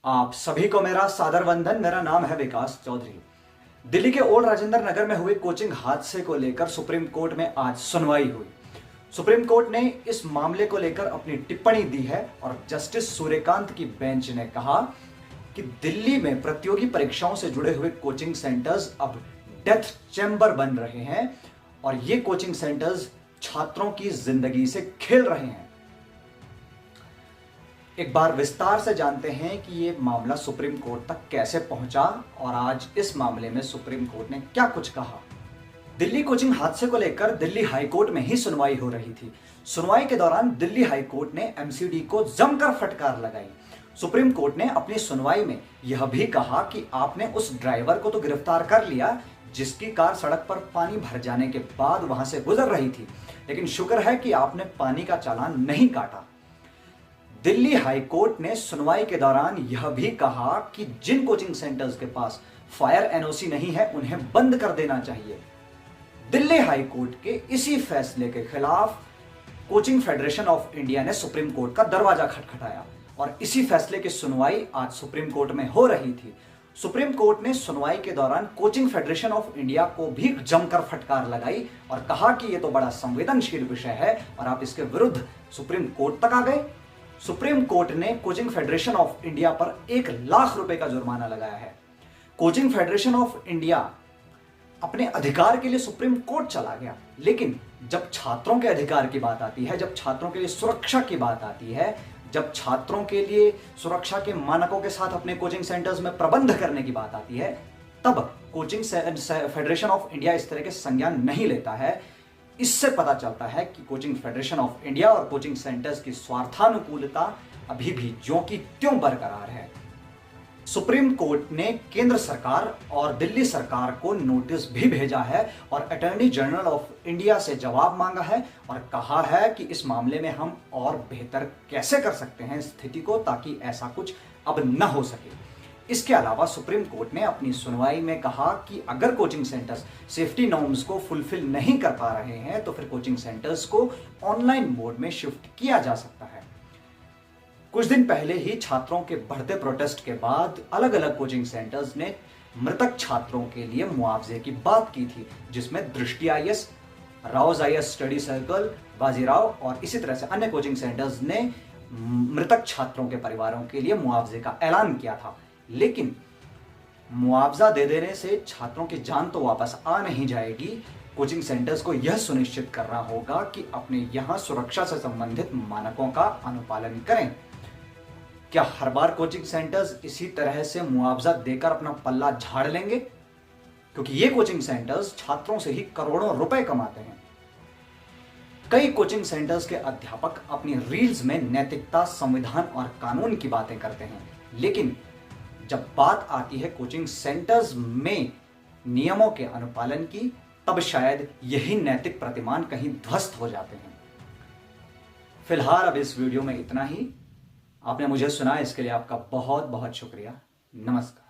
आप सभी को मेरा सादर वंदन। मेरा नाम है विकास चौधरी। दिल्ली के ओल्ड राजेंद्र नगर में हुए कोचिंग हादसे को लेकर सुप्रीम कोर्ट में आज सुनवाई हुई। सुप्रीम कोर्ट ने इस मामले को लेकर अपनी टिप्पणी दी है और जस्टिस सूर्यकांत की बेंच ने कहा कि दिल्ली में प्रतियोगी परीक्षाओं से जुड़े हुए कोचिंग सेंटर्स अब डेथ चैम्बर बन रहे हैं और ये कोचिंग सेंटर्स छात्रों की जिंदगी से खेल रहे हैं। एक बार विस्तार से जानते हैं कि ये मामला सुप्रीम कोर्ट तक कैसे पहुंचा और आज इस मामले में सुप्रीम कोर्ट ने क्या कुछ कहा। दिल्ली कोचिंग हादसे को लेकर दिल्ली हाईकोर्ट में ही सुनवाई हो रही थी। सुनवाई के दौरान दिल्ली हाईकोर्ट ने एमसीडी को जमकर फटकार लगाई। सुप्रीम कोर्ट ने अपनी सुनवाई में यह भी कहा कि आपने उस ड्राइवर को तो गिरफ्तार कर लिया जिसकी कार सड़क पर पानी भर जाने के बाद वहां से गुजर रही थी, लेकिन शुक्र है कि आपने पानी का चालान नहीं काटा। दिल्ली हाईकोर्ट ने सुनवाई के दौरान यह भी कहा कि जिन कोचिंग सेंटर्स के पास फायर एनओसी नहीं है उन्हें बंद कर देना चाहिए। दिल्ली हाईकोर्ट के इसी फैसले के खिलाफ कोचिंग फेडरेशन ऑफ इंडिया ने सुप्रीम कोर्ट का दरवाजा खटखटाया और इसी फैसले की सुनवाई आज सुप्रीम कोर्ट में हो रही थी। सुप्रीम कोर्ट ने सुनवाई के दौरान कोचिंग फेडरेशन ऑफ इंडिया को भी जमकर फटकार लगाई और कहा कि यह तो बड़ा संवेदनशील विषय है और आप इसके विरुद्ध सुप्रीम कोर्ट तक आ गए। सुप्रीम कोर्ट ने कोचिंग फेडरेशन ऑफ इंडिया पर 1 लाख रुपए का जुर्माना लगाया है। कोचिंग फेडरेशन ऑफ इंडिया अपने अधिकार के लिए सुप्रीम कोर्ट चला गया, लेकिन जब छात्रों के अधिकार की बात आती है, जब छात्रों के लिए सुरक्षा की बात आती है, जब छात्रों के लिए सुरक्षा के मानकों के साथ अपने कोचिंग सेंटर्स में प्रबंध करने की बात आती है, तब कोचिंग फेडरेशन ऑफ इंडिया इस तरह के संज्ञान नहीं लेता है। इससे पता चलता है कि कोचिंग फेडरेशन ऑफ इंडिया और कोचिंग सेंटर्स की स्वार्थानुकूलता अभी भी ज्यों की त्यों बरकरार है। सुप्रीम कोर्ट ने केंद्र सरकार और दिल्ली सरकार को नोटिस भी भेजा है और अटॉर्नी जनरल ऑफ इंडिया से जवाब मांगा है और कहा है कि इस मामले में हम और बेहतर कैसे कर सकते हैं स्थिति को, ताकि ऐसा कुछ अब न हो सके। इसके अलावा सुप्रीम कोर्ट ने अपनी सुनवाई में कहा कि अगर कोचिंग सेंटर्स सेफ्टी नॉर्म्स को फुलफिल नहीं कर पा रहे हैं तो फिर कोचिंग सेंटर्स को ऑनलाइन मोड में शिफ्ट किया जा सकता है। कुछ दिन पहले ही छात्रों के बढ़ते प्रोटेस्ट के बाद अलग अलग कोचिंग सेंटर्स ने मृतक छात्रों के लिए मुआवजे की बात की थी, जिसमें दृष्टि IAS, Rouse IAS study circle, Bajirao और इसी तरह से अन्य कोचिंग सेंटर्स ने मृतक छात्रों के परिवारों के लिए मुआवजे का ऐलान किया था। लेकिन मुआवजा दे देने से छात्रों की जान तो वापस आ नहीं जाएगी। कोचिंग सेंटर्स को यह सुनिश्चित करना होगा कि अपने यहां सुरक्षा से संबंधित मानकों का अनुपालन करें। क्या हर बार कोचिंग सेंटर्स इसी तरह से मुआवजा देकर अपना पल्ला झाड़ लेंगे? क्योंकि ये कोचिंग सेंटर्स छात्रों से ही करोड़ों रुपए कमाते हैं। कई कोचिंग सेंटर्स के अध्यापक अपनी रील्स में नैतिकता, संविधान और कानून की बातें करते हैं, लेकिन जब बात आती है कोचिंग सेंटर्स में नियमों के अनुपालन की, तब शायद यही नैतिक प्रतिमान कहीं ध्वस्त हो जाते हैं। फिलहाल अब इस वीडियो में इतना ही। आपने मुझे सुना, इसके लिए आपका बहुत बहुत शुक्रिया। नमस्कार।